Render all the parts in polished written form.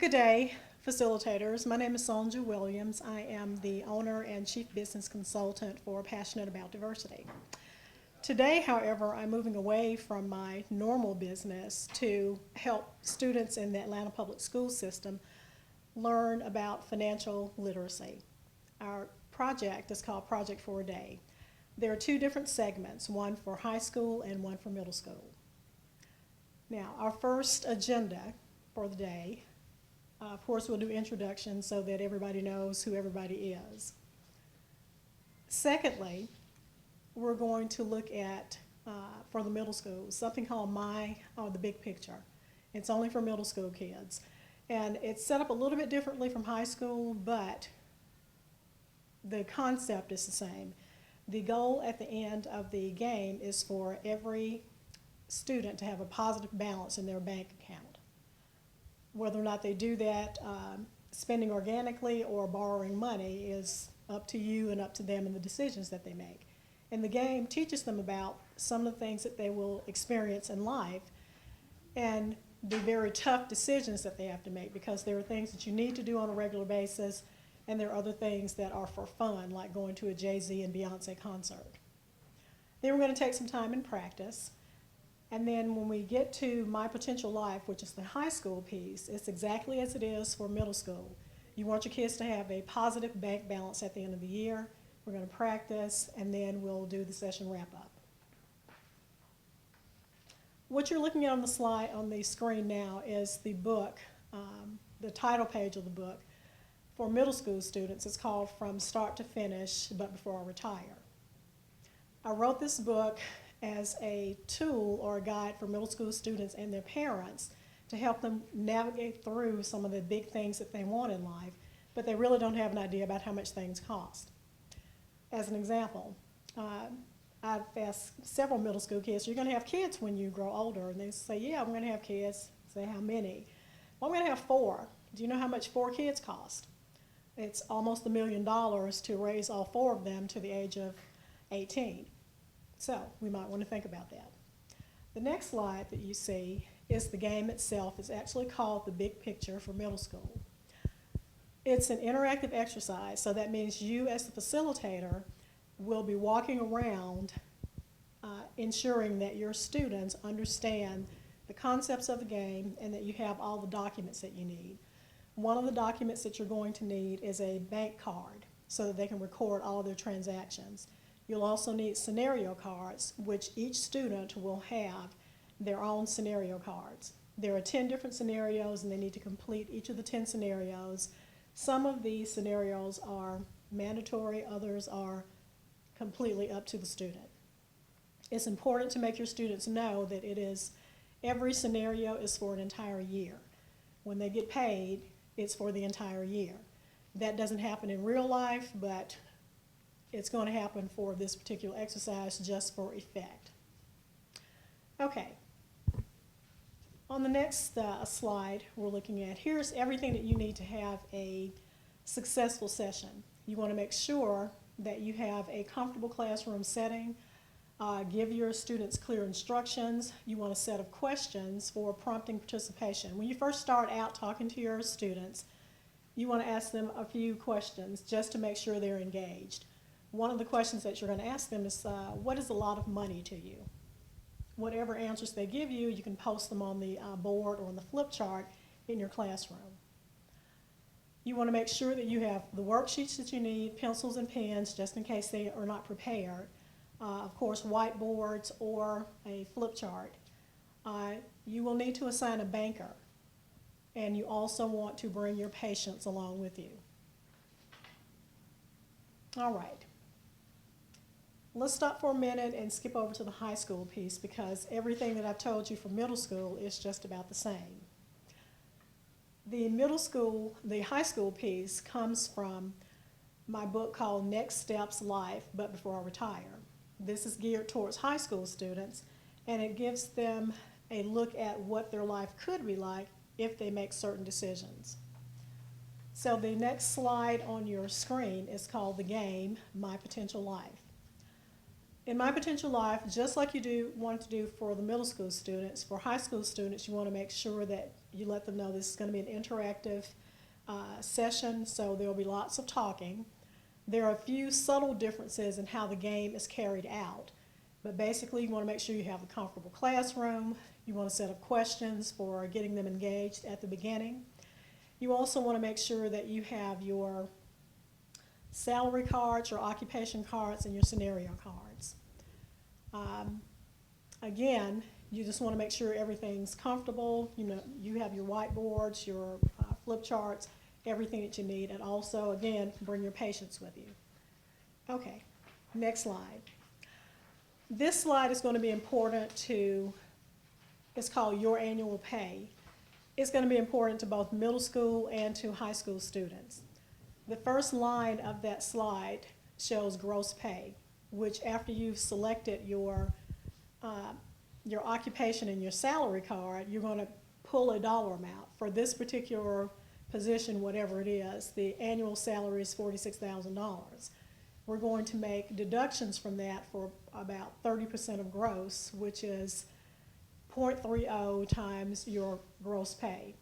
Good day, facilitators. My name is Sonja Williams. I am the owner and chief business consultant for Passionate About Diversity. Today, however, I'm moving away from my normal business to help students in the Atlanta public school system learn about financial literacy. Our project is called Project for a Day. There are two different segments, one for high school and one for middle school. Now, our first agenda for the day, of course, we'll do introductions so that everybody knows who everybody is. Secondly, we're going to look at, for the middle school, something called the Big Picture. It's only for middle school kids. And it's set up a little bit differently from high school, but the concept is the same. The goal at the end of the game is for every student to have a positive balance in their bank account. Whether or not they do that spending organically or borrowing money is up to you and up to them and the decisions that they make. And the game teaches them about some of the things that they will experience in life and the very tough decisions that they have to make, because there are things that you need to do on a regular basis and there are other things that are for fun, like going to a Jay-Z and Beyonce concert. Then we're going to take some time and practice. And then when we get to My Potential Life, which is the high school piece, it's exactly as it is for middle school. You want your kids to have a positive bank balance at the end of the year. We're going to practice, and then we'll do the session wrap-up. What you're looking at on the slide on the screen now is the book, the title page of the book. For middle school students, it's called From Start to Finish, But Before I Retire. I wrote this book as a tool or a guide for middle school students and their parents to help them navigate through some of the big things that they want in life, but they really don't have an idea about how much things cost. As an example, I've asked several middle school kids, "You're going to have kids when you grow older?" And they say, "Yeah, I'm going to have kids." I say, "How many?" "Well, I'm going to have 4. Do you know how much 4 kids cost?" It's almost $1 million to raise all 4 of them to the age of 18. So we might want to think about that. The next slide that you see is the game itself. It's actually called the Big Picture for middle school. It's an interactive exercise, so that means you as the facilitator will be walking around ensuring that your students understand the concepts of the game and that you have all the documents that you need. One of the documents that you're going to need is a bank card so that they can record all of their transactions. You'll also need scenario cards, which each student will have their own scenario cards. There are 10 different scenarios, and they need to complete each of the 10 scenarios. Some of these scenarios are mandatory, others are completely up to the student. It's important to make your students know that every scenario is for an entire year. When they get paid, it's for the entire year. That doesn't happen in real life, but it's going to happen for this particular exercise just for effect. Okay. On the next slide we're looking at, here's everything that you need to have a successful session. You want to make sure that you have a comfortable classroom setting. Give your students clear instructions. You want a set of questions for prompting participation. When you first start out talking to your students, you want to ask them a few questions just to make sure they're engaged. One of the questions that you're going to ask them is, what is a lot of money to you? Whatever answers they give you, you can post them on the board or on the flip chart in your classroom. You want to make sure that you have the worksheets that you need, pencils and pens, just in case they are not prepared. Of course, whiteboards or a flip chart. You will need to assign a banker, and you also want to bring your patients along with you. All right. Let's stop for a minute and skip over to the high school piece, because everything that I've told you for middle school is just about the same. The high school piece comes from my book called Next Steps Life, But Before I Retire. This is geared towards high school students, and it gives them a look at what their life could be like if they make certain decisions. So the next slide on your screen is called the game, My Potential Life. In My Potential Life, just like you want to do for the middle school students, for high school students, you want to make sure that you let them know this is going to be an interactive session, so there will be lots of talking. There are a few subtle differences in how the game is carried out, but basically you want to make sure you have a comfortable classroom. You want to set up questions for getting them engaged at the beginning. You also want to make sure that you have your salary cards, your occupation cards, and your scenario cards. Again, you just want to make sure everything's comfortable. You know, you have your whiteboards, your flip charts, everything that you need, and also, again, bring your patients with you. Okay, next slide. This slide is going to be important to, it's called Your Annual Pay. It's going to be important to both middle school and to high school students. The first line of that slide shows gross pay, which after you've selected your occupation and your salary card, you're going to pull a dollar amount. For this particular position, whatever it is, the annual salary is $46,000. We're going to make deductions from that for about 30% of gross, which is 0.30 times your gross pay.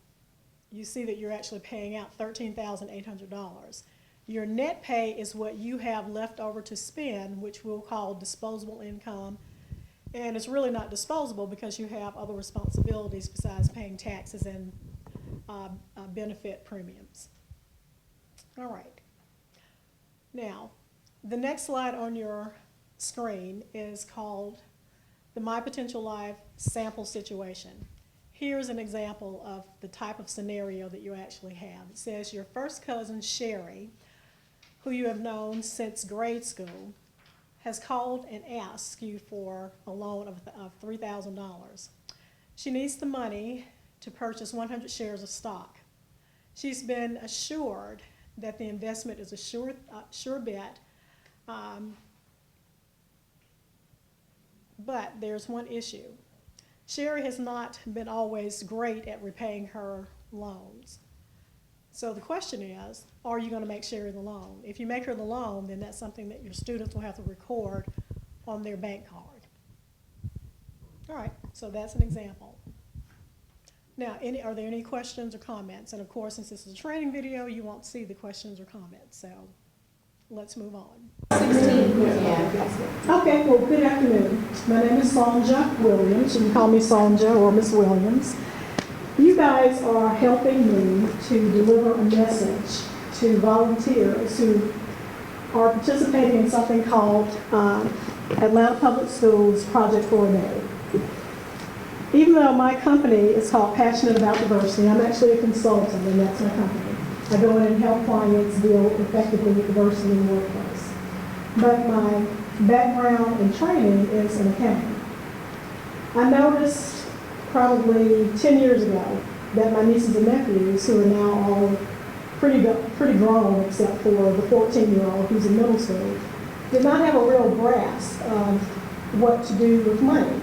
You see that you're actually paying out $13,800. Your net pay is what you have left over to spend, which we'll call disposable income. And it's really not disposable because you have other responsibilities besides paying taxes and benefit premiums. All right. Now, the next slide on your screen is called the My Potential Life Sample Situation. Here's an example of the type of scenario that you actually have. It says your first cousin, Sherry, who you have known since grade school, has called and asked you for a loan of $3,000. She needs the money to purchase 100 shares of stock. She's been assured that the investment is a sure bet, but there's one issue. Sherry has not been always great at repaying her loans. So the question is, are you going to make Sherry the loan? If you make her the loan, then that's something that your students will have to record on their bank card. All right, so that's an example. Now, are there any questions or comments? And of course, since this is a training video, you won't see the questions or comments, so let's move on. 16. Yeah. Okay, well, good afternoon. My name is Sonja Williams. You can call me Sonja or Miss Williams. You guys are helping me to deliver a message to volunteers who are participating in something called Atlanta Public Schools Project for a Day. Even though my company is called Passionate About Diversity, I'm actually a consultant, and that's my company. I go in and help clients deal effectively with diversity in the workplace. But my background and training is in accounting. I noticed probably 10 years ago that my nieces and nephews, who are now all pretty grown except for the 14-year-old who's in middle school, did not have a real grasp of what to do with money.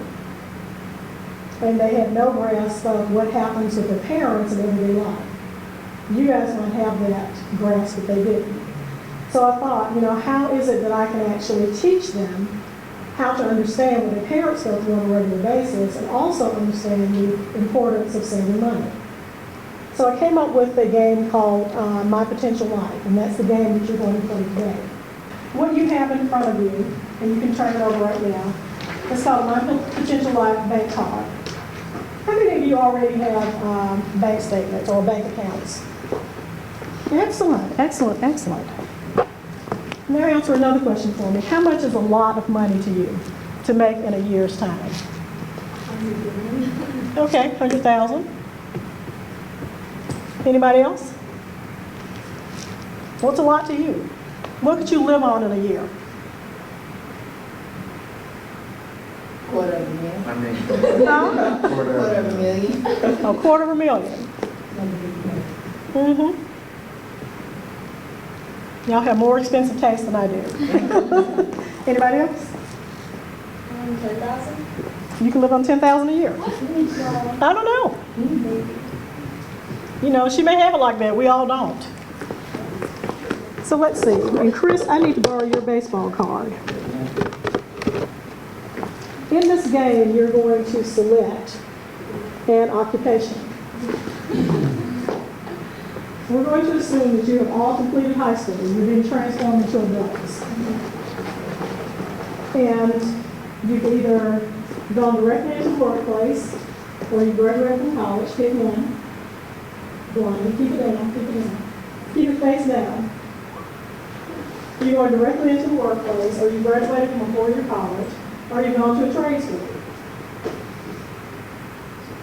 And they had no grasp of what happens with their parents in everyday life. You guys might have that grasp, but they didn't. So I thought, how is it that I can actually teach them how to understand what their parents go through on a regular basis and also understand the importance of saving money? So I came up with a game called My Potential Life, and that's the game that you're going to play today. What you have in front of you, and you can turn it over right now, is called My Potential Life Bank Card. How many of you already have bank statements or bank accounts? Excellent, excellent, excellent. Now answer another question for me. How much is a lot of money to you to make in a year's time? Okay, 100,000. Anybody else? What's a lot to you? What could you live on in a year? Quarter of a million. No? Quarter of a million. A $250,000. Mm-hmm. Y'all have more expensive taste than I do. Anybody else? 10,000? You can live on $10,000 a year. I don't know. She may have it like that. We all don't. So let's see. And Chris, I need to borrow your baseball card. In this game, you're going to select an occupation. We're going to assume that you have all completed high school. You're being transformed into adults. And you've either gone directly into the workplace or you graduated from college. Pick one. Blind. Keep it down. Keep it down. Keep it face down. You're going directly into the workplace, or you graduated from a four-year college, or you've gone to a trade school.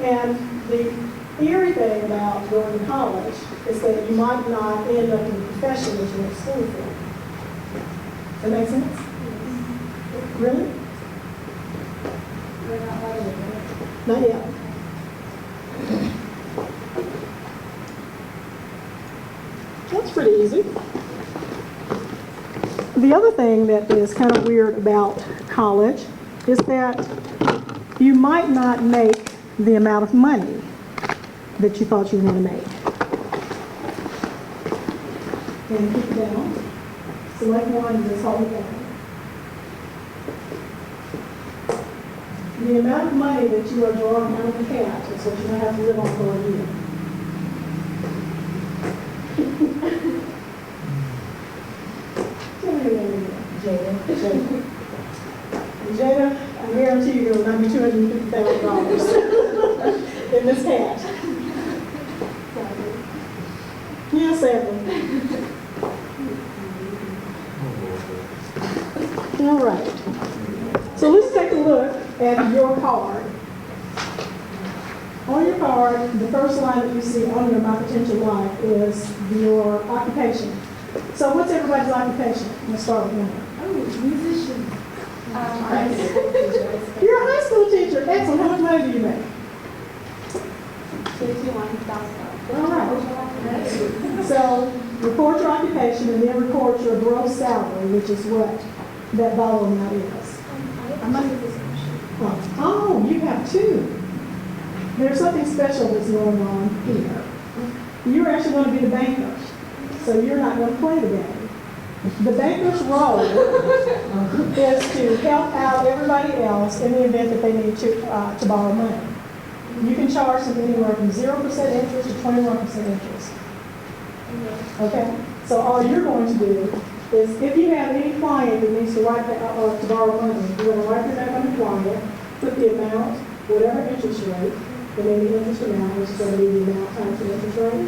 And the eerie thing about going to college is that you might not end up in the profession that you went to school for. Does that make sense? Really? Not yet. That's pretty easy. The other thing that is kind of weird about college is that you might not make the amount of money that you thought you were going to make. And keep it down. Select one and just hold it down. The amount of money that you are drawing out of the hat is what you're going to have to live on for a year. Jada, I guarantee you there will not be $250,000 in this hat. Yes, Evan. All right. So let's take a look at your card. On your card, the first line that you see on your My Potential Life is your occupation. So what's everybody's occupation? Let's start with Emma. Oh, musician. High school teacher. You're a high school teacher. Excellent. How much money do you make? $51,000. All right. So record your occupation and then record your gross salary, which is what that dollar amount is. I'm under this motion. Oh, you have two. There's something special that's going on here. You're actually going to be the banker. So you're not going to play the game. The banker's role is to help out everybody else in the event that they need to borrow money. You can charge them anywhere from 0% interest to 21% interest. Okay? So all you're going to do is, if you have any client that needs to write to borrow money, you're going to write your name on the client, put the amount, whatever interest rate, and then the interest amount, which is going to be the amount times the interest rate,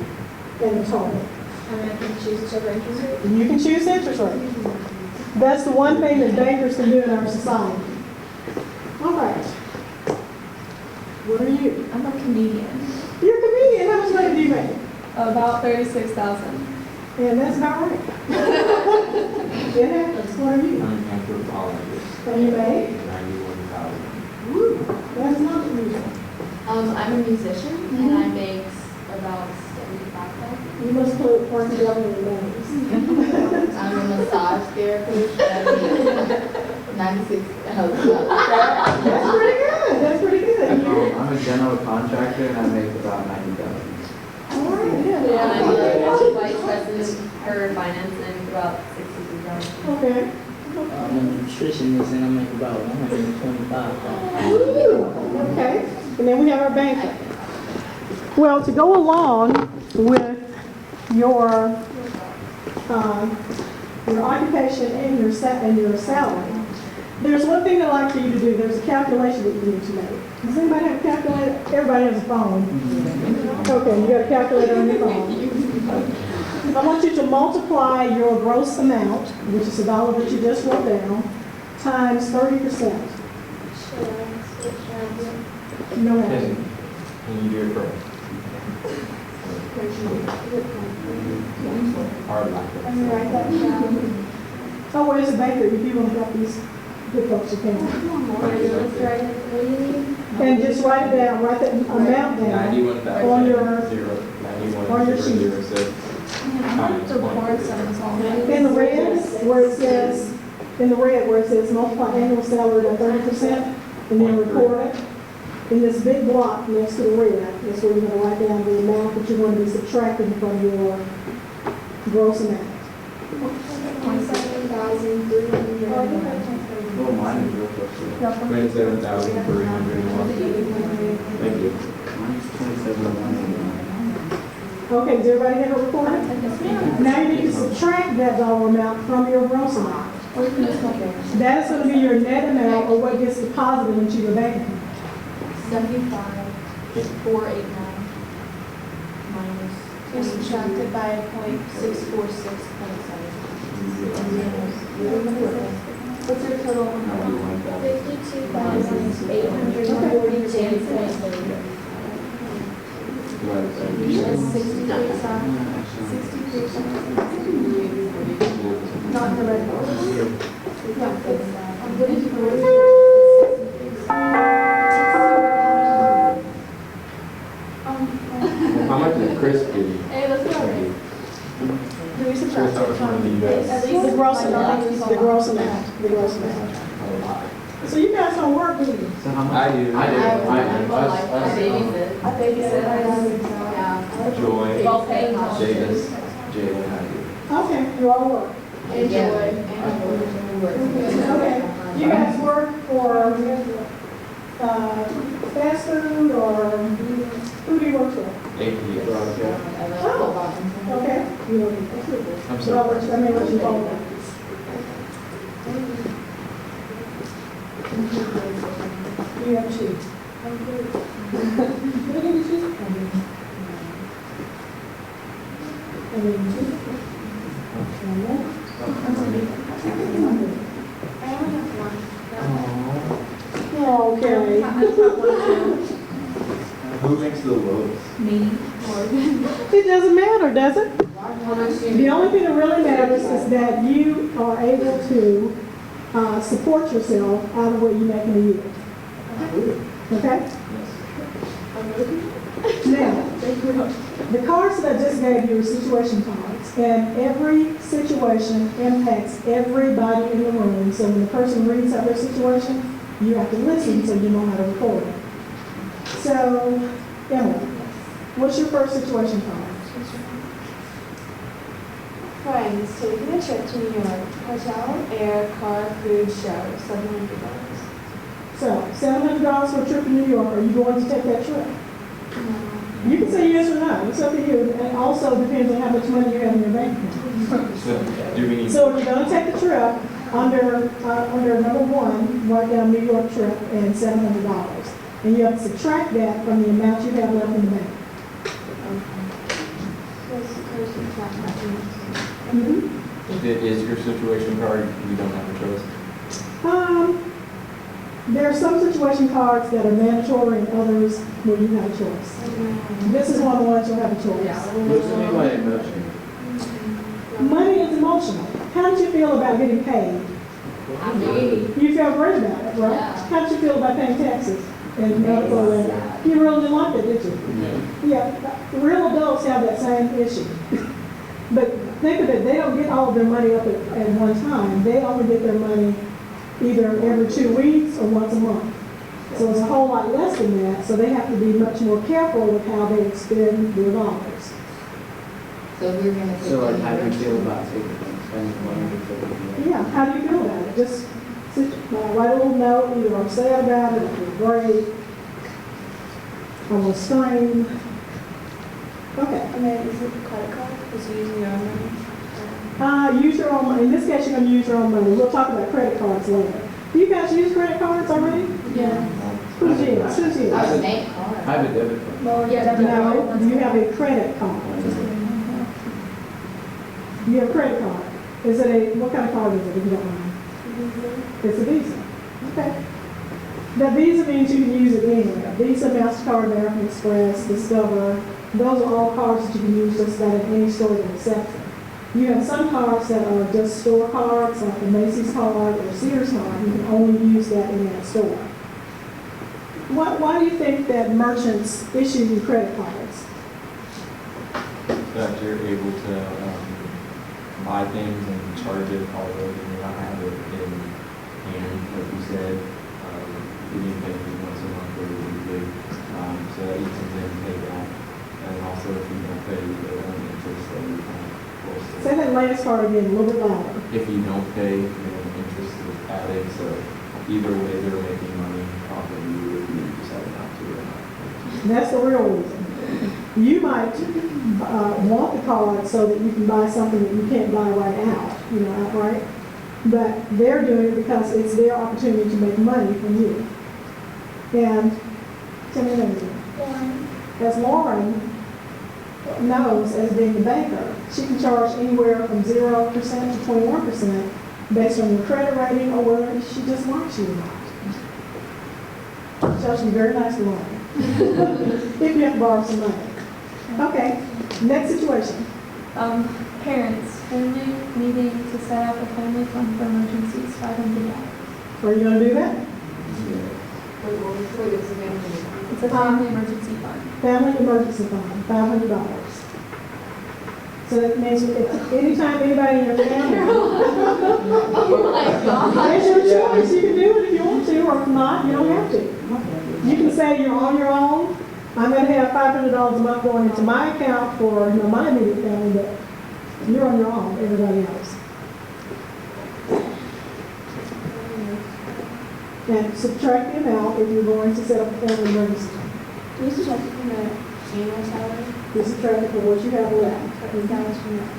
and the total. And I can choose whichever interest rate. You can choose interest rate. That's the one thing that bankers can do in our society. All right. What are you? I'm a comedian. You're a comedian. How much money do you make? About $36,000. And that's about right. It happens. What are you? I'm an anthropologist. And you make? 91,000. Woo. That's not unusual. I'm a musician and I make about 75,000. You must put work together in your names. I'm a massage therapist and I make 96,000. That's pretty good. That's pretty good. I'm a general contractor and I make about 90,000. All right. Yeah. And I'm a vice president for finance and make about 63,000. Okay. I'm a nutritionist and I make about 125,000. Ooh, okay. And then we have our banker. Well, to go along with your occupation and your salary, there's one thing I'd like for you to do. There's a calculation that you need to make. Does anybody have a calculator? Everybody has a phone. Okay, you got a calculator on your phone. I want you to multiply your gross amount, which is the dollar that you just wrote down, times 30%. No matter. Can you do it for hard like Let me write that down. Oh, well, as a banker, if you want to help these good folks, you can. And just write it down, write that amount down 91,000. on your, on your sheet. 91,006. In the red, where it says, multiply annual salary by 30%, and then record it. In this big block next to the red, that's where you're going to write down the amount that you're going to be subtracting from your gross amount. 27,000. $27,301. Well, mine is real close to that. 27,301. Thank you. Mine's 27,181. Okay, does everybody have a report? Now you need to subtract that dollar amount from your gross amount. That is going to be your net amount or what gets deposited into your bank account. 75,489 minus You're subtracted by a point. 646.7. What's your total? 52,842. Divided by 63. Not in the red box. What is your? How much did Chris give you? Hey, let's go. Do we subtract it from the At least The gross amount, the gross amount, the gross amount. So you guys don't work, do you? So how much? I do. I babysit. I babysit. Yeah. Joy, Well, paying Davis, Jalen, I do. Okay, you all work. Enjoy. Okay, you guys work for, fast food or who do you work for? APS. Okay. I'm So I'll let you, I mean, let you follow that. You have two. Okay. Who makes the lowest? It doesn't matter, does it? The only thing that really matters is that you are able to support yourself out of what you make in a year. Okay? Now, the cards that I just gave you are situation cards, and every situation impacts everybody in the room. So when the person reads out their situation, you have to listen so you know how to record it. So, Emily, what's your first situation card? Friends taking a trip to New York. Hotel, air, car, food, show. $700. So, $700 for a trip to New York. Are you going to take that trip? You can say yes or no. It's up to you. And also depends on how much money you have in your bank account. So, do we need? So if you're going to take the trip, under number one, write down New York trip and $700. And you have to subtract that from the amount you have left in the bank. Is your situation card, you don't have a choice? There are some situation cards that are mandatory and others where you have a choice. This is one of the ones you'll have a choice. What's the mean by emotion? Money is emotional. How did you feel about getting paid? You felt great about it, right? Yeah. How did you feel about paying taxes? And medical and you really didn't like it, did you? Yeah, real adults have that same issue. But think of it, they don't get all of their money up at one time. They only get their money either every 2 weeks or once a month. So it's a whole lot less than that, so they have to be much more careful with how they expend their dollars. So we're gonna take. So like, how do you feel about spending money? Yeah, how do you feel about it? Just write a little note, either I'm sad about it, I feel great, I will scream. Okay. And then is it the credit card? Is you using your own money? Use your own money. In this case, you're going to use your own money. We'll talk about credit cards later. Do you guys use credit cards already? Yeah. Who's yours? Who's yours? I was bank I card. have a debit card. Well, yeah, No, do you have a credit card? You have a credit card. Is it what kind of card is it, if you don't mind? It's a Visa. Okay. Now, Visa means you can use it anywhere. Visa, MasterCard, American Express, Discover, those are all cards that you can use just about in any store that accepts them. You have some cards that are just store cards, like a Macy's card or Sears card. You can only use that in that store. Why do you think that merchants issue you credit cards? That you're able to buy things and charge it all over, and you not have it in hand, like you said. You need to pay me once a month or weekly, so that you can then pay back. And also if you don't pay, the interest that you can force it. So Say that last part again, a little bit louder. If you don't pay, then interest is added, so either way, they're making money off of you if you decide not to or not. That's the real reason. You might want the card so that you can buy something that you can't buy right out, you know, outright. But they're doing it because it's their opportunity to make money from you. And tell me another thing. As Lauren knows as being the banker, she can charge anywhere from 0% to 21% based on your credit rating or whether she just likes you or not. She charges you very nice loan if you have to borrow some money. Okay, next situation. Parents, family needing to set up a family fund for emergencies, $500. Are you going to do that? It's a family emergency fund. Family emergency fund, $500. So that means if anytime anybody in your family, Oh my God. it's your choice. You can do it if you want to, or if not, you don't have to. You can say you're on your own. I'm going to have $500 a month going into my account for my immediate family, but you're on your own, everybody else. And subtract the amount if you're going to set up a family emergency. You subtract it from the annual salary? You subtract it from what you have left. That was from that.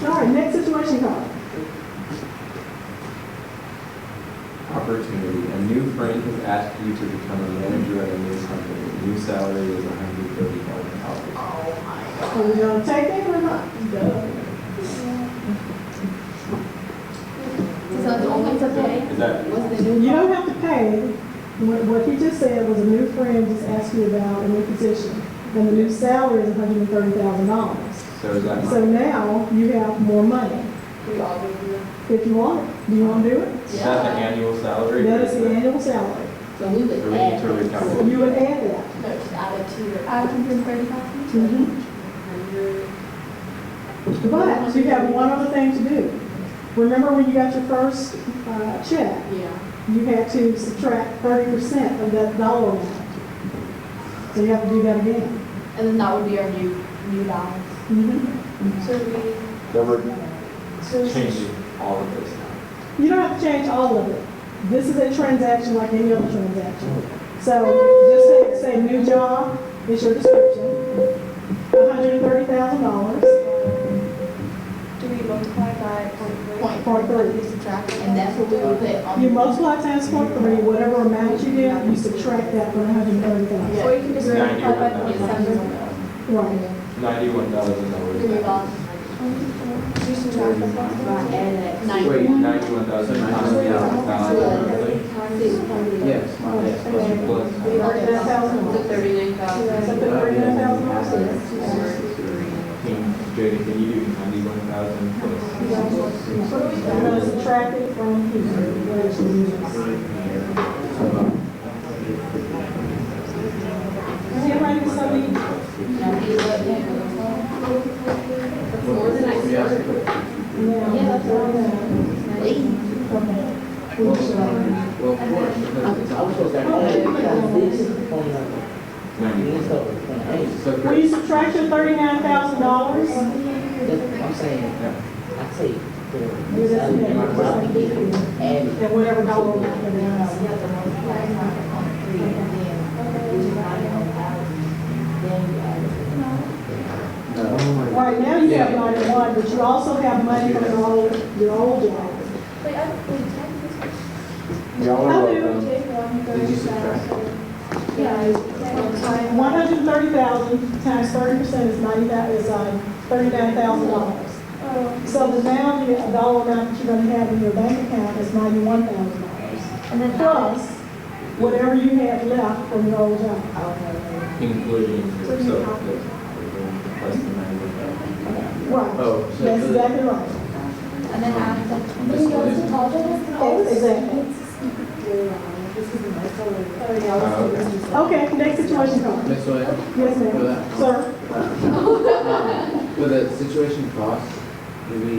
All right, next situation card. Opportunity. A new friend has asked you to become a manager at a new company. New salary is $130,000. Are we going to take it or not? So it's only to pay? Is that, You don't have to pay. What he just said was a new friend just asked you about a new position, and the new salary is $130,000. so is that So my, now you have more money. If you want it. Do you want to do it? is that the annual salary? That is the annual salary. So we Or would we need add. to recalculate? You would add that. No, just add it to your. 130,000? But you have one other thing to do. Remember when you got your first check, you had to subtract 30% of that dollar amount. So you have to do that again. And then that would be our new balance. So we, So we're so changing all of this now. You don't have to change all of it. This is a transaction like any other transaction. So just say new job is your description, $130,000, do we multiply by point three. And that's what we would put on. You multiply times point three, whatever amount you get, you subtract that from 130,000. Or you can just multiply by 0.7. Right. $91,000. New balance. You subtract that by Wait, 91,000 times the $1,000. Yes. Plus your plus. $39,000. 39,000. So put $39,000. Jada, can you do 91,000 plus? I'm going to subtract it from Is everybody with something? More than I Yeah, that's what Well, of course, because it's I was supposed to all. add, because this is 29. 91. This over 28. So Will you subtract your $39,000? I'm saying, I take the Yeah, that's salary, it. my profit, add it. And whatever dollar amount it No. is. Right now you have 91, but you also have money from your old job. Wait, Y'all I are do. welcome. Did you subtract? Yeah. 130,000 times 30% is $39,000. So the now the dollar amount that you're going to have in your bank account is $91,000. and then Plus whatever you had left from your old job. Including yourself. Less than 91,000. Right. Oh, so That's the- exactly right. And then add the. Exactly. Okay, next situation card. Ms. White, Yes, for ma'am. that, Sir? for the situation cost, do we,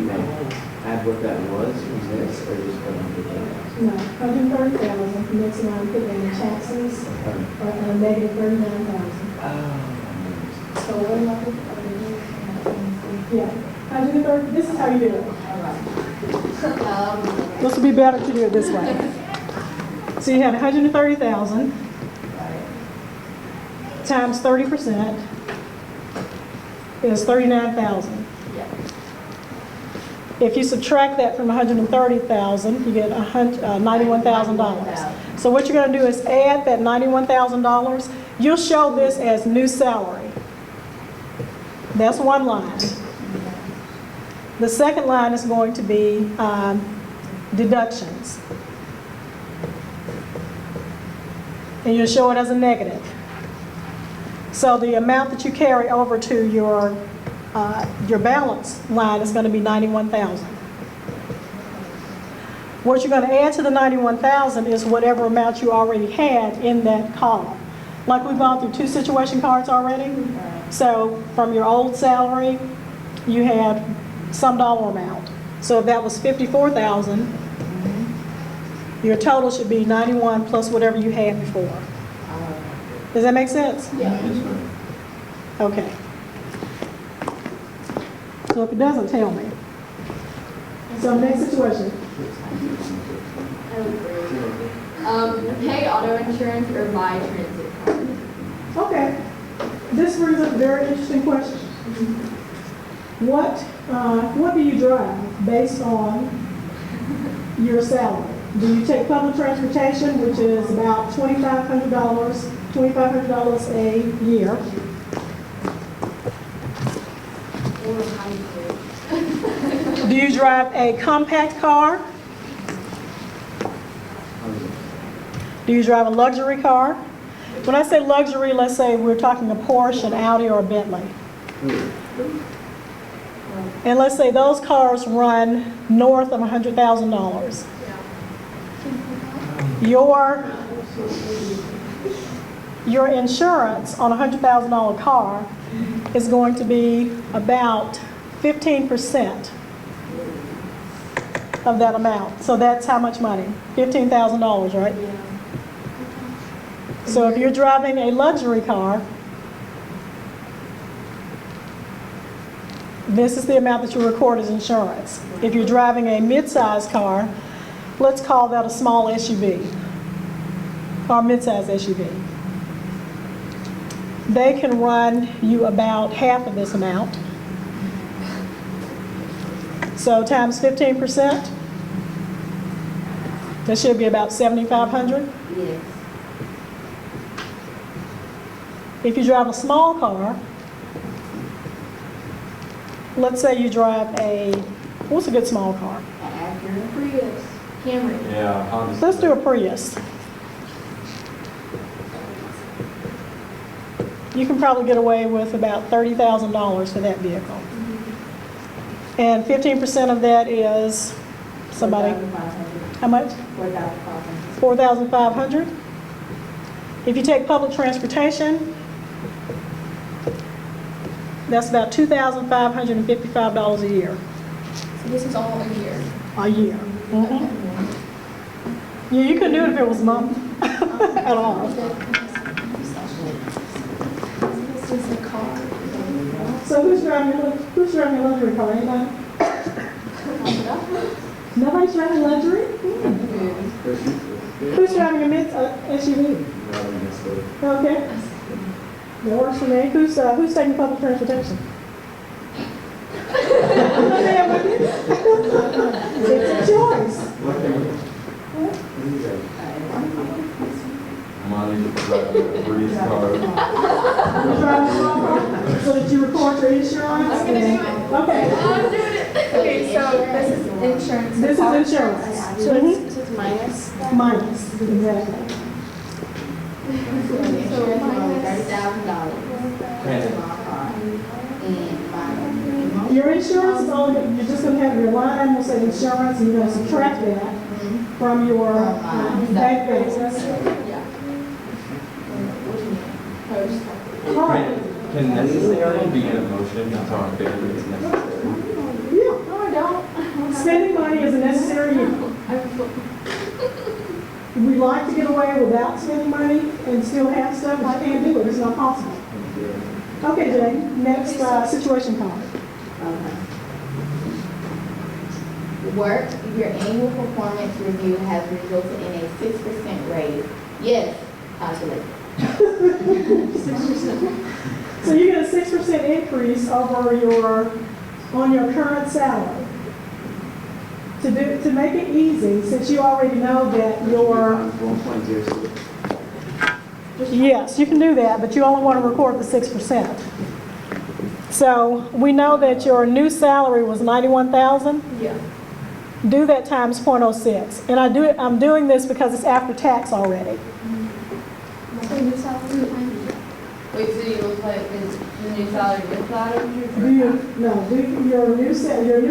add what that was from this, or just put on the data? No, 130,000, next line, put in the taxes, or negative 39,000. So what am I putting? Yeah, 130, this is how you do it. This would be better to do it this way. So you had 130,000 times 30% is 39,000. If you subtract that from 130,000, you get $91,000. So what you're going to do is add that $91,000. You'll show this as new salary. That's one line. The second line is going to be deductions. And you'll show it as a negative. So the amount that you carry over to your balance line is going to be 91,000. What you're going to add to the 91,000 is whatever amount you already had in that column. Like we've gone through 2 situation cards already. So from your old salary, you had some dollar amount. So if that was 54,000, your total should be 91 plus whatever you had before. Does that make sense? Yes, ma'am. Okay. So if it doesn't, tell me. So next situation. Pay auto insurance or buy transit card. Okay. This brings up a very interesting question. What do you drive based on your salary? Do you take public transportation, which is about $2,500 a year? Do you drive a compact car? Do you drive a luxury car? When I say luxury, let's say we're talking a Porsche, an Audi, or a Bentley. And let's say those cars run north of $100,000. Your insurance on a $100,000 car is going to be about 15% of that amount. So that's how much money? $15,000, right? So if you're driving a luxury car, this is the amount that you record as insurance. If you're driving a mid-size car, let's call that a small SUV or mid-size SUV. They can run you about half of this amount. So times 15%, that should be about $7,500. Yes. If you drive a small car, let's say you drive what's a good small car? Prius. Camry. Yeah, Honda. Let's do a Prius. You can probably get away with about $30,000 for that vehicle. And 15% of that is somebody, how much? $4,500. If you take public transportation, that's about $2,555 a year. So this is all a year. A year. Mhm. Yeah, you couldn't do it if it was a month at all. This is a car. So who's driving a luxury car? Anybody? Nobody's driving luxury? Who's driving a SUV? Okay. That works for me. Who's taking public transportation? It's a choice. Money to drive a Prius car. You're driving a small car so that you record your insurance? I'm gonna do it. Okay. I'm doing it. Okay, so this is insurance. This is insurance. So it's minus that? Minus, exactly. So $30,000. Your insurance is only, you're just going to have your line, we'll say insurance, and you're going to subtract that from your bank basis. Can necessarily be in a motion, that's how I'm figuring it's necessary. Yeah. No, I don't. Spend spending money is a necessary evil. We like to get away without spending money and still have stuff, but you can't do it, it's not possible. Okay, Jane, next situation card. Work, your annual performance review has resulted in a 6% raise. Yes, calculate. 6%. So you get a 6% increase on your current salary. To make it easy, since you already know that your, 1.06. yes, you can do that, but you only want to record the 6%. So we know that your new salary was 91,000. Yeah. Do that times 0.06. And I'm doing this because it's after tax already. So new salary time? Wait, so you look like, is the new salary with that Your new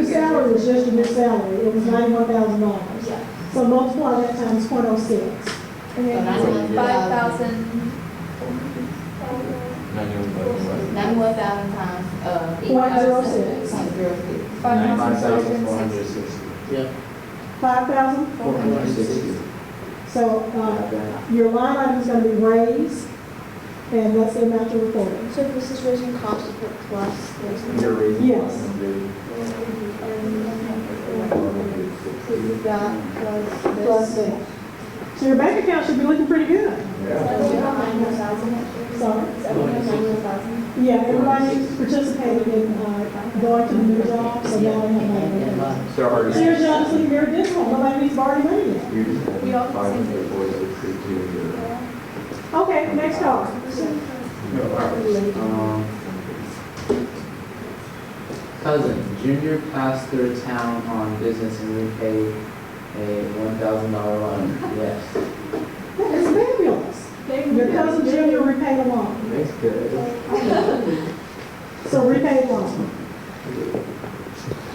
salary was just your new salary. It was $91,000. Yeah. So multiply that times 0.06. And then So 5,000. 91,000 times, 0.06. 0.06. 5,460. Yep. 5,000? 460. So your line item is going to be raised, and that's the amount you're recording. So if this is raising costs, you put plus this. You're raising. Yes. So you've got Plus that. So your bank account should be looking pretty good. Sorry? Yeah, everybody participated in going to the new job, so now we have money. So are So your job is looking very difficult. Nobody needs borrowing money yet. You're just We all adding have the same 546.62. Okay, next card. Cousin, Junior passed through town on business and repaid a $1,000 loan. Yes. That is fabulous. Your cousin Junior repaid a loan. That's good. So repaid loan.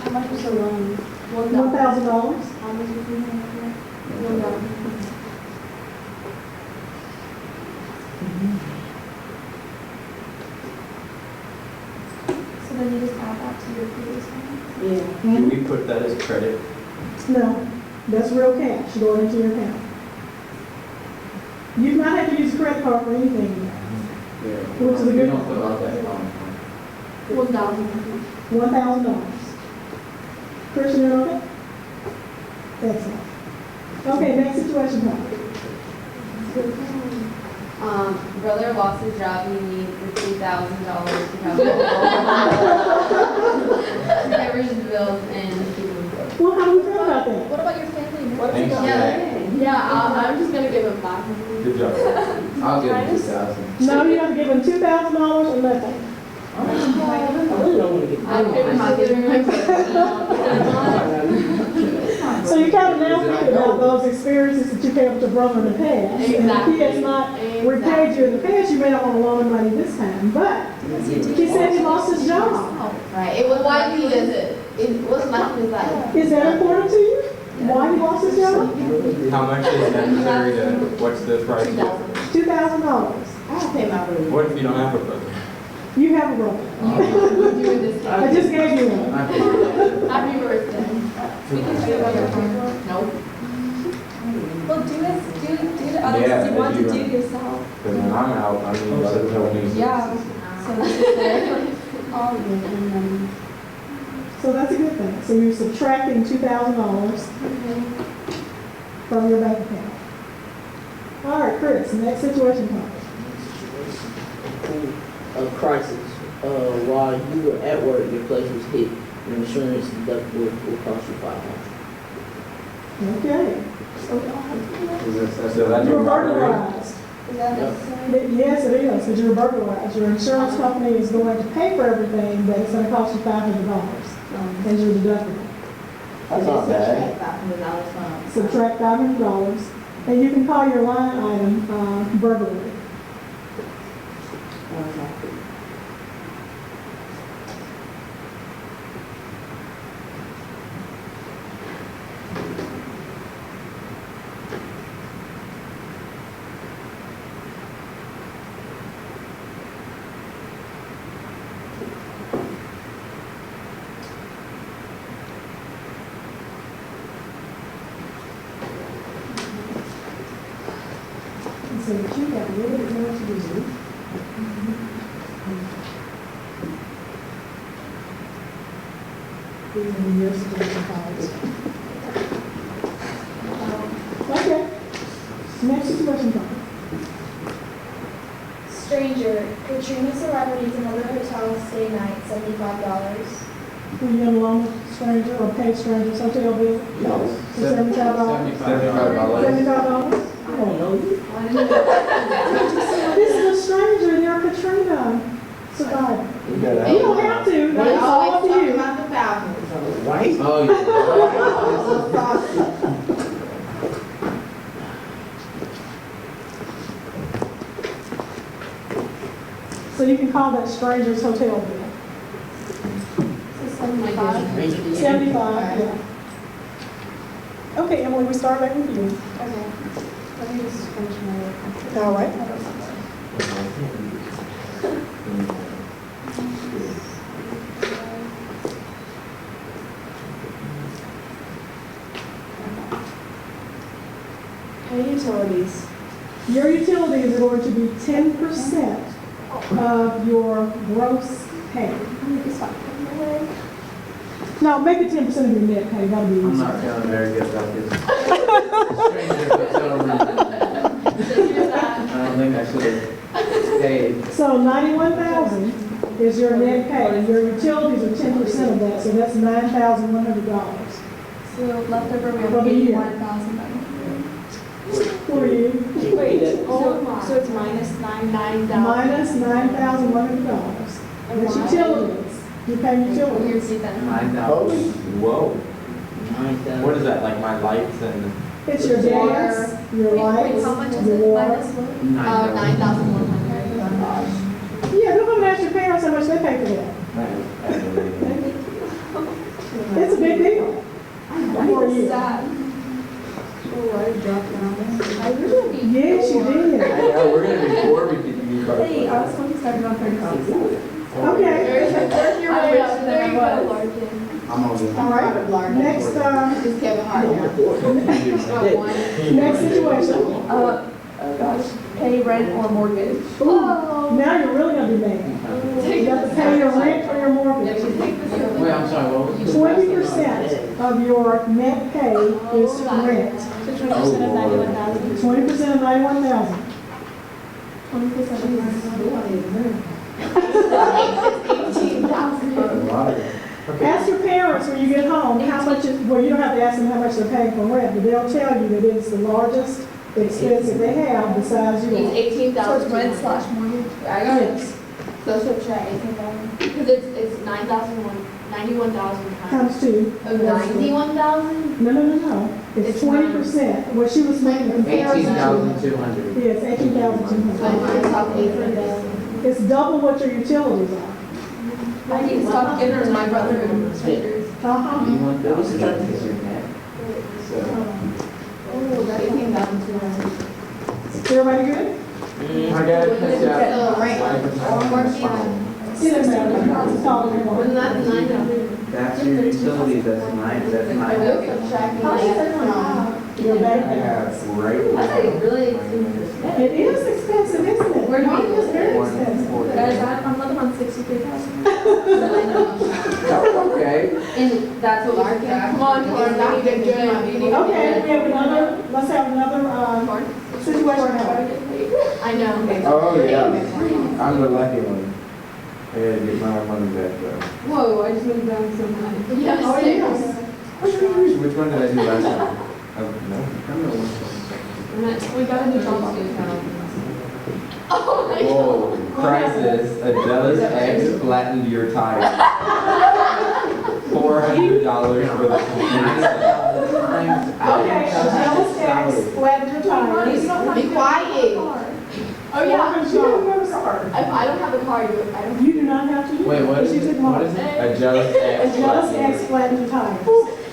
How much was the loan? $1,000. How much was the loan? So then you just add that to your previous one? Yeah. Do we put that as credit? No, that's real cash going into your account. You might have to use a credit card for anything. Yeah. Which is a good We don't one. fill out that column. $1,000. Christian, you okay? Excellent. Okay, next situation, Paul. Brother lost his job, he needs the $2,000 to cover his bills and keep him afloat. Well, how do we feel about that? What about your family? Thanks. I'm just gonna give him $500. Good job. I'll give him 2,000. No, you have to give them $2,000 or nothing. I really don't want to get. I'm giving my So you kind of now think about those experiences that you've had with your brother in the past. And if he has not repaid you in the past, you may not want to loan him money this time. But he said he lost his job. Right, it was Why like do you use it? it was like his life. Is that important to you? Why he lost his job? How much is necessary to, what's the price? $2,000. I have to pay my bill. What if you don't have a brother? You have a brother. Doing this. I just gave you one. Happy birthday. We can do it on your phone. Nope. Well, do the others Yeah, you want if to you do run- yourself. Because when I'm out, I mean, others don't need. Yeah. So this is there. All of it, and then So that's a good thing. So you're subtracting $2,000 from your bank account. All right, Chris, next situation comes. A crisis. While you were at work, your place was hit. Your insurance deductible will cost you $500. Okay. So that's You're a robbery. burglarized. Is that necessary? Yes, it is, because you're burglarized. Your insurance company is going to pay for everything, but it's going to cost you $500 as your deductible. That's not bad. $500 from. Subtract $500, and you can call your line item burglary. So that you got a little bit more to do. These are your situation cards. Okay. Next situation card. Stranger, Katrina celebrities in other hotels stay night, $75. Were you in a loan with stranger or paid strangers hotel bill? No. For $75? $75. $75? I don't know you. This is a stranger, they're Katrina survivor. We gotta You don't have to, We that's all always up to talking you. about the Falcons. Right? Oh, yeah. So you can call that stranger's hotel bill. So 75. 75, yeah. Okay, Emily, we start back with you. Okay. Let me just finish my. All right. I don't remember. Pay utilities. Your utilities are going to be 10% of your gross pay. I need to stop putting my leg. No, make it 10% of your net pay, that'll be I'm easy. not feeling very good about this. Stranger hotel room. I don't think I should have paid. So 91,000 is your net pay, and your utilities are 10% of that, so that's $9,100. So leftover, we For have the year. 81,900. For you, Wait, Oh, so it's minus 9,000. minus $9,100. That's utilities. You pay utilities. Here's the then. 9,000. Whoa. 9,000. What is that, like my lights and? It's your gas, your Wait, lights, how much is your it? water. Minus what? 9,100. Yeah, go home and ask your parents how much they pay for that. It's a big deal. For you. I really be. Yes, you did. Yeah, we're gonna be poor because you got. Hey, I was going to start on 36. Okay, There's your I'm way richer up. than There I you was. go, Larkin. I'm over there. all right. Next, It's Kevin Hart now. next situation. Oh gosh, pay rent or mortgage. Ooh, now you're really gonna be mad. You have to pay your rent or your mortgage. Wait, I'm sorry, what was it? 20% of your net pay is rent. So 20% of 91,000. 20% of 91,000. 20% of 91,000. Ask your parents when you get home how much is, well, you don't have to ask them how much they're paying for rent, but they'll tell you that it's the largest expense that they have besides It's you. 18,000. So it's rent slash mortgage. I got it. Yes, So subtract 18,000. Because it's 91,000 times. times two. Oh, 91,000? No. It's It's 20%, what she was making a comparison to. 18,200. Yes, So 18,200. mine's off 800,000. It's double what your utilities are. I need to stop giving my brother and strangers. Uh-huh. You want that? What's the charge? Is your net? Oh, that's 18,200. Is everybody good? I got it. So rent or mortgage. It doesn't matter. It's all in one. Wasn't that the 9,000? That's your utilities, that's nine, that's I nine. will subtract How much is that that from? Your I bank. have right. That's like really expensive. It is expensive, isn't it? Where do we Mine is very One, expensive. four. Guys, I'm looking on 63,000. Okay. And that's what Larkin. Come on, Torn, we need a good, we need a Okay, we good. have another, let's have another, situation now. I know. Oh, yeah. I'm the lucky one. I gotta get my money back though. Whoa, I just moved down so much. Yes. Oh, yes. Which one did I do last time? Oh, no. We got a new job. Oh my god. Whoa, crisis, a jealous ex flattened your tire. $400 for the complete set. Okay, a jealous ex flattened your tires. Be quiet. Oh yeah. She doesn't have a car. If I don't have a car, I don't. You do not have to. Wait, what is She's it? a What is it? A jealous A ex jealous flattened ex flattened your tires.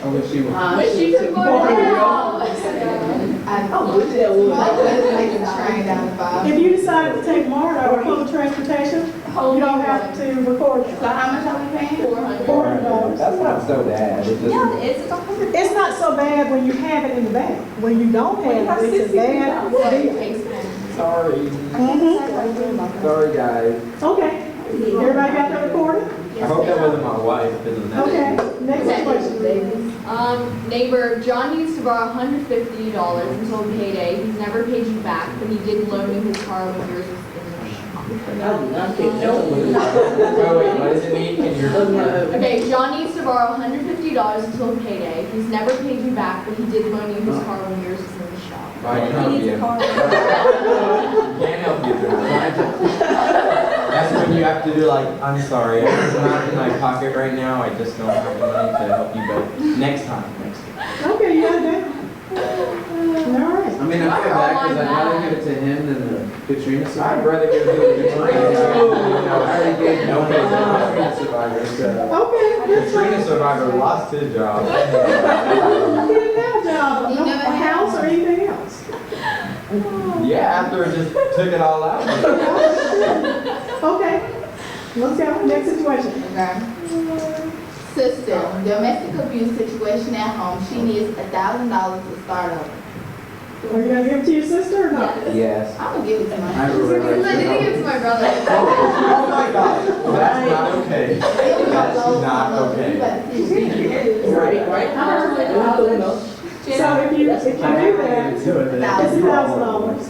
Oh, what she was. But she took more $400. than I wish that would. My cousin taking the train down to 5. If you decide to take MARTA or public transportation, you don't have to record So it. how much are we paying? $400. That's not so bad. It just, Yeah, it is. It's 100. It's not so bad when you have it in the bag. When you don't have it, it's a bad deal. Sorry. Sorry, guys. Okay, everybody got that recorded? I hope that wasn't my wife, because of that. Okay, next Okay. question. Neighbor, John needs to borrow $150 until payday. He's never paid you back, but he did loan you his car when yours was in the shop. Oh, wait, what does it mean? Can you repeat that? Okay, John needs to borrow $150 until payday. He's never paid you back, but he did loan you his car when yours was in the shop. I can help you. Can't help you through that. That's when you have to do like, I'm sorry, it's not in my pocket right now, I just don't have the money to help you, but next time. Okay, you got it down. All right. I mean, I feel bad because I'd rather give it to him than the Katrina survivor. I'd rather give it to the Katrina survivor. I already gave no to the Katrina survivor, so. Okay, that's Katrina fine. survivor lost his job. He didn't have a job, He no, never a had house or one. anything else. Yeah, after it just took it all out. Okay, let's go, next situation. Okay. Sister, domestic abuse situation at home. She needs $1,000 to start over. Are you gonna give it to your sister or not? Yes. I'm gonna give it to my I really I didn't give it to my brother. Oh my God, that's not okay. That's not okay. Right. So if you do that, it's $1,000.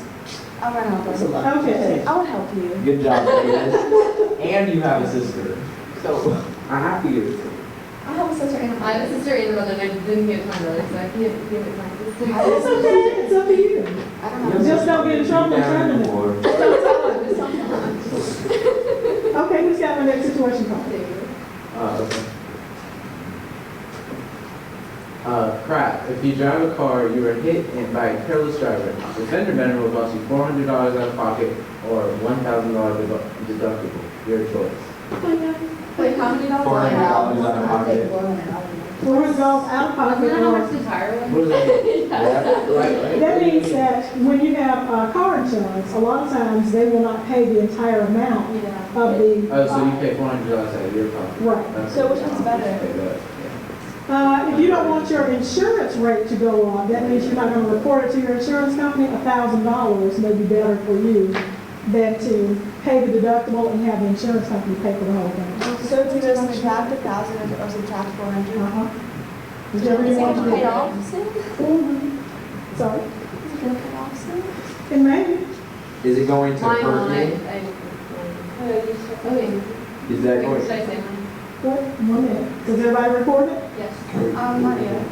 I'll run over. That's a lot. Okay. I will help you. Good job, Davis. And you have a sister. So, I have to give it to you. I have a sister and a I have a sister and a brother, and I didn't give it to my brother, so I can't give it to my sister. It's okay, it's up to you. I don't know. Just don't get in trouble in front of them. Just don't tell him, just don't tell him. Okay, who's got my next situation card? Okay. Crap. If you drive a car, you were hit by a careless driver. The fender bender will cost you $400 out of pocket or $1,000 deductible. Your choice. Wait, how many dollars? $400 out of pocket. $400 out of Isn't that how much pocket. the tire was? What does that mean? Right. That means that when you have car insurance, a lot of times they will not pay the entire amount Yeah. of the. Oh, so you pay $400 out of your pocket. Right. That's So what which one's I'll better? pay that, yeah. If you don't want your insurance rate to go up, that means you're not going to report it to your insurance company. $1,000 may be better for you than to pay the deductible and have the insurance company pay for the whole thing. So do you just subtract 1,000 or subtract 400? Uh-huh. Whichever you Is it want to gonna pay do. off soon? Sorry. Is it gonna pay off soon? It may. Is it going to Mine hurt won't, me? Okay. Is that Should I going, say mine? What? 1 minute. Does everybody record it? Yes. Not yet.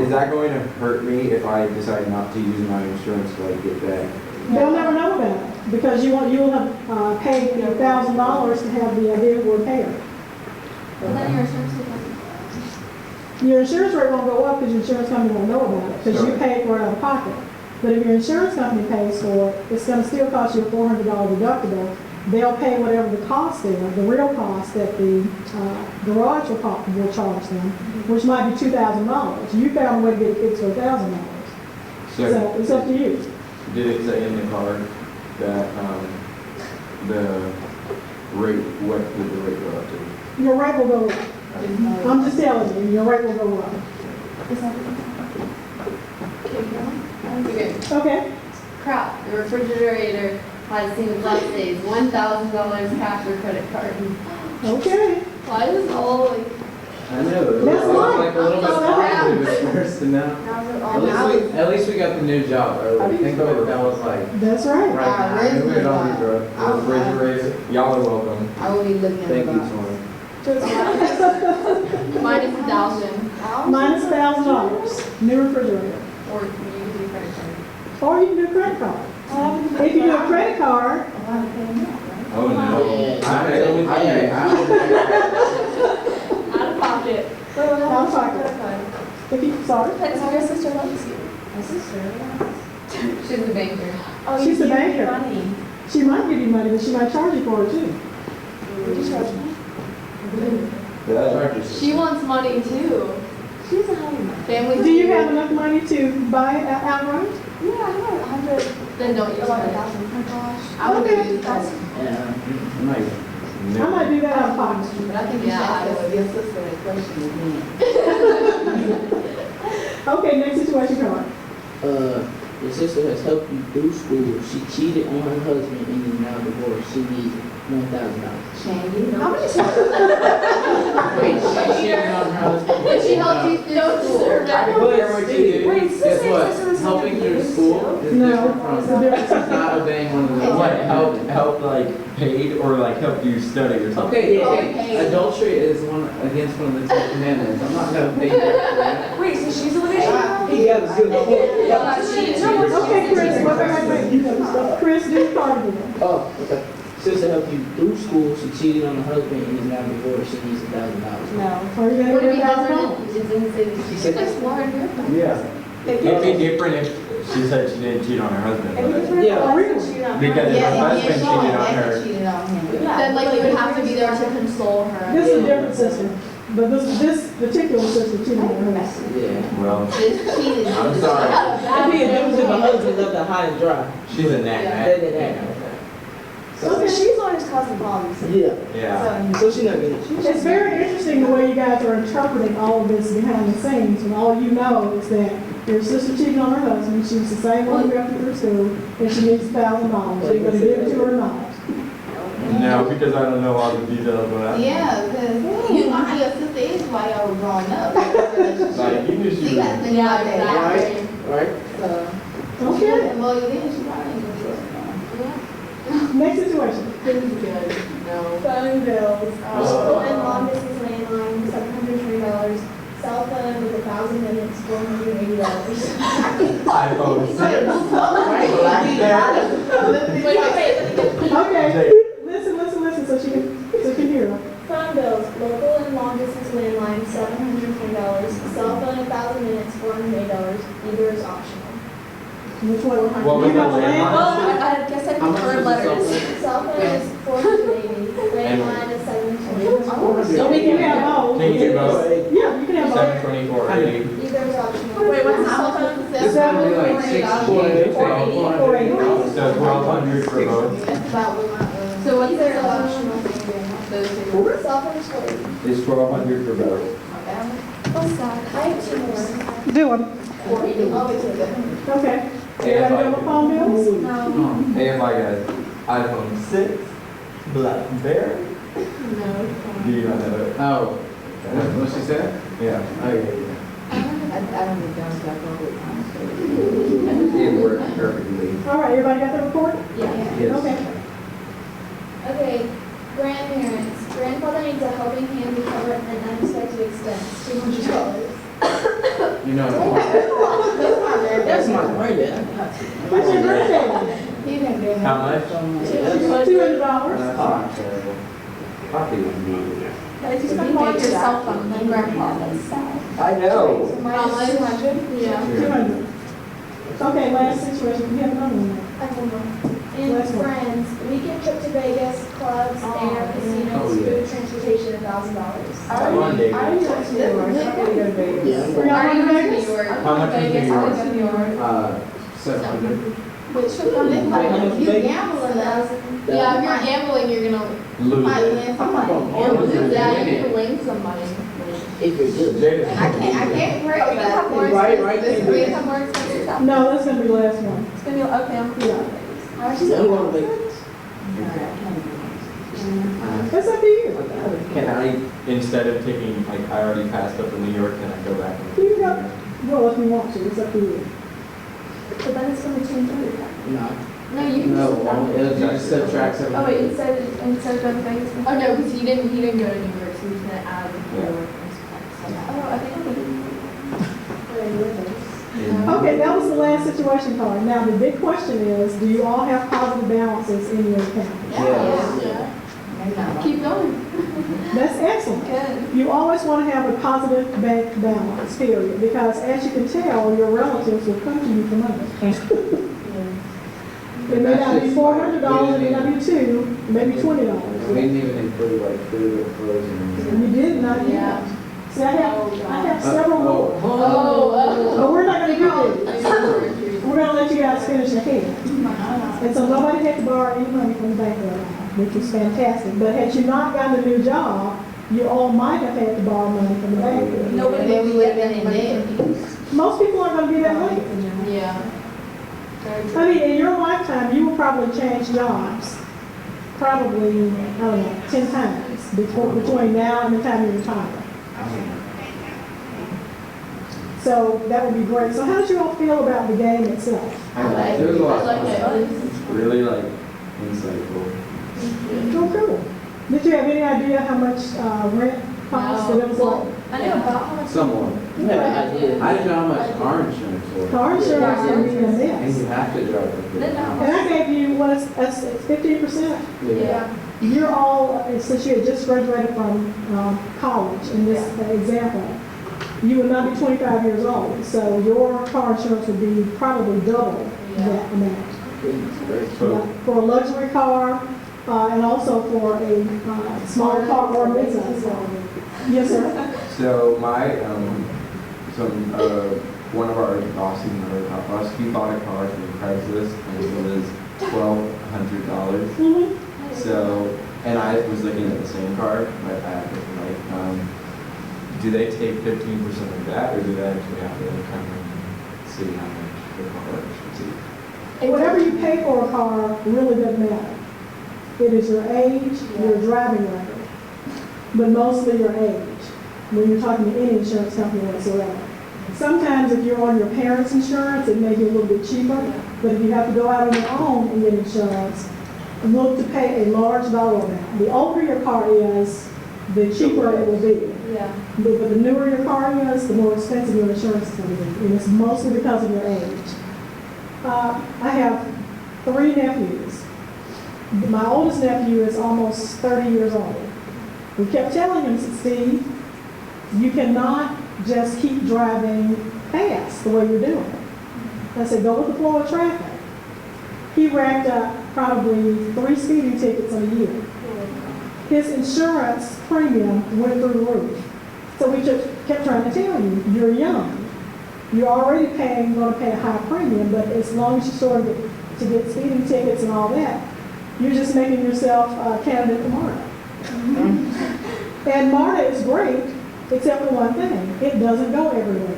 is that going to hurt me if I decide not to use my insurance to like get that? They'll never know about it because you will have paid $1,000 to have the vehicle repaired. Well, then your insurance will come. Your insurance rate won't go up because your insurance company won't know about it because you Sure. paid for it out of pocket. But if your insurance company pays for it, it's going to still cost you a $400 deductible. They'll pay whatever the cost is, the real cost that the garage will charge them, which might be $2,000. You found a way to get it fixed for $1,000. So it's up to you. Did it say in the card that, the rate, what would the rate go up to? Your rate will go up. I'm just telling you, your rate will go up. Okay. Okay. Crap, the refrigerator has seen says $1,000 cash or credit card. Okay. Why is it all like? I know. That's It was fine. like a little bit positive at first, and now. At least we got the new job early. Think of it, that was like, That's right. right now. I knew we'd all be broke. I was- Refrigerator, y'all are welcome. I will be looking at Thank you, the box. Tony. Minus 1,000, Minus $1,000, new refrigerator. or you can do credit card. Or you can do a credit card. If you do a credit card, Oh, no. Out of pocket. out of pocket. If you, sorry, Your sister loves you. She's a banker. Oh, She's you a give me banker. money. she might give you money, but she might charge you for it too. Would you charge me? She wants money too. She's a honey man. Family. Do you have enough money to buy it outright? Yeah, I have 100, Then don't use like credit. 1,000. Oh my gosh. I would Okay. use that. Yeah. Nice. I might do that out of pocket. But I think you should Yeah, I ask would. your sister that question again. Okay, next situation card. Your sister has helped you through school. She cheated on her husband and is now divorced. She needs $1,000. Shandy. How many Wait, she cheated on her husband. Did she help you through school? But still, Wait, guess what? Helping through school is No, different it's a from different not obeying one of the What, help like paid or like help you study or something? Okay, Okay. adultery is one against one of the 10 commandments. I'm not gonna pay you for that. Wait, so she's a living He got a good point. Okay, Chris, wait. Chris, do your part again. Oh, okay. Sister helped you through school. She cheated on her husband and is now divorced. She needs $1,000. Are No. you gonna What get if he that has phone? it didn't say that she said just Lauren here? Yeah. It'd be different if she said she didn't cheat on her husband. If but- you just Yeah. Because if her Yeah, and husband Sean cheated on actually her. cheated on him. Then like you would have to be there to console her. This is a different sister, but this particular sister cheated on her husband. Yeah. Well, Just cheated. I'm sorry. It'd be a difference if my husband left her high and dry. She's a nat. Better than that. So she's always causing problems. Yeah. Yeah. So she not gonna. It's very interesting the way you guys are interpreting all of this behind the scenes, when all you know is that your sister cheated on her husband, she was the same one who got through school, and she needs $1,000. Are you gonna give it to her or not? No, because I don't know all the details of that. Yeah, because you know how your sister is while y'all were growing up. Like, you knew She she got was. things like that. Right. Right. So, she Okay, wasn't loyal then, she probably ain't gonna trust her. next situation. Phone bills, school and long distance landline, $720. Cell phone with 1,000 minutes, $480. iPhone 6. Okay, listen, so she can hear her. Phone bills, local and long distance landline, $720. Cell phone, 1,000 minutes, $480. Either is optional. Which one? What was You got the the landline? landline? I guess I How much prefer was the letters. Cell phone is $480. Landline is $720. So we can have both. Can you do both? Yeah, you can have both. 724, 80. Either is optional. Wait, what's the How cell much phone? was This the is gonna be like 6, 480. So 1,200 for both. That's about what my, So what's Either the is cell optional. Those two. Cell phone is $480. It's 1,200 for both. What's that? I have two more. Do them. I'll wait till the Okay. Everybody have a phone bills? AFI guys, iPhone 6, BlackBerry. No. Do you not know it? Oh, what she said? Yeah. Oh, yeah. I don't think that's that It worked perfectly. All right, everybody got the report? Yeah. Yes. Okay. Okay, grandparents. Grandfather needs a helping hand to cover an unexpected expense, $200. You know, That's my granddad. What's your birthday? He didn't do How much? $200. that's not terrible. I think it would be. If you spend more on your cell phone than grandpa does. I know. Minus 200? Yeah. 200. Okay, last situation, we have another one. I have one more. And Last one. friends, weekend trip to Vegas, clubs, air, Oh, casinos, yeah. food, transportation, $1,000. Come on, David. Yeah. Are I'm y'all Are going you to going to Vegas? New York? How much is Vegas, New I York? was in New York. 700. Which Wait, how much you Vegas? gamble in that. Yeah, if you're gambling, you're gonna Lose Might it. win some money. or lose that. You can blame somebody. If you're good. Jada. I can't pray Oh, you can have more Right, expensive. right. We can have more expensive stuff. No, that's gonna be the last one. It's gonna be okay. I'm Yeah. How much I'm is it? going to Vegas. That's up to you. Can I, instead of taking, like, I already passed up in New York, can I go back? and- You can go, well, if you want to, it's up to you. But then it's gonna change everything. No. No, you can No, just. it'll just subtract 700. Oh wait, instead of going to Vegas. Oh no, because he didn't go to New York, so he's gonna add New Yeah. York. Oh, I think I'm gonna. Okay, that was the last situation card. Now, the big question is, do you all have positive balances in your account? Yeah. Keep going. That's excellent. Good. You always want to have a positive bank balance, period, because as you can tell, your relatives will come to you for money. It may not be $400, it may not be $2, maybe We $20. didn't even include like food or clothes and. You did not yet. See, I have several more. But we're not gonna do this. We're gonna let you guys finish ahead. And so nobody had to borrow any money from the bank right now, which is fantastic. But had you not gotten a new job, you all might have had to borrow money from the bank. Nobody Then will we be would have getting been in money. debt. Most people aren't gonna be that late. Yeah. I mean, in your lifetime, you will probably change jobs, probably, I don't know, 10 times between now and the time you retire. So that would be great. So how did you all feel about the game itself? It was a lot of fun. It's really like insightful. Oh, cool. Did you have any idea how much rent costs? That it was like, I knew about how much. Somewhat. I have an idea. I didn't know how much car insurance was. car insurance can be a And mess. you have to drive with it. And I gave you, what, that's 15%? Yeah. You're all, since you had just graduated from college, in this example, you would not be 25 years old, so your car insurance would be probably double that amount. Yeah, for a luxury car, and also for a small car or a midsize car. Yes, sir? So one of our bosses, another top boss, he bought a car from Craigslist and it was $1,200. Mm-hmm. So, and I was looking at the same car, but do they take 15% of that, or do they actually have to come and see how much the car should be? Whatever you pay for a car really doesn't matter. It is your age, your driving record, but mostly your age, when you're talking to any insurance company whatsoever. Sometimes if you're on your parents' insurance, it may be a little bit cheaper, but if you have to go out on your own and get insurance, look to pay a large dollar amount. The older your car is, the cheaper it will be. Yeah. But the newer your car is, the more expensive your insurance is going to be, and it's mostly because of your age. I have 3 nephews. My oldest nephew is almost 30 years old. We kept telling him, Steve, you cannot just keep driving fast the way you're doing. I said, go with the flow of traffic. He racked up probably 3 speeding tickets in a year. His insurance premium went through the roof. So we just kept trying to tell you, you're young. You're already going to pay a high premium, but as long as you sort of to get speeding tickets and all that, you're just making yourself a candidate for MARTA. And MARTA is great, except for one thing. It doesn't go everywhere.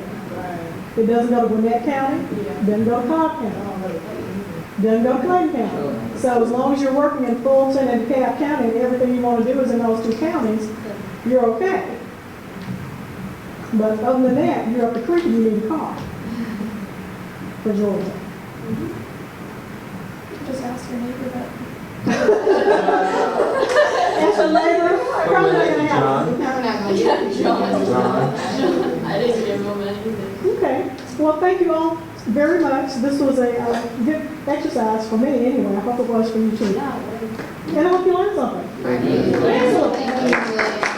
It doesn't go to Gwinnett County, doesn't go to Cobb County, doesn't go to Clayton County. So as long as you're working in Fulton and DeKalb County and everything you want to do is in those 2 counties, you're okay. But other than that, you're up the creek and you need a car for Georgia. Just ask your neighbor that. As a neighbor, probably not gonna happen. John? I didn't give him anything. Okay, well, thank you all very much. This was a good exercise for me anyway. I hope it was for you too. And I hope you learned something. Thank you. Excellent. Thank you.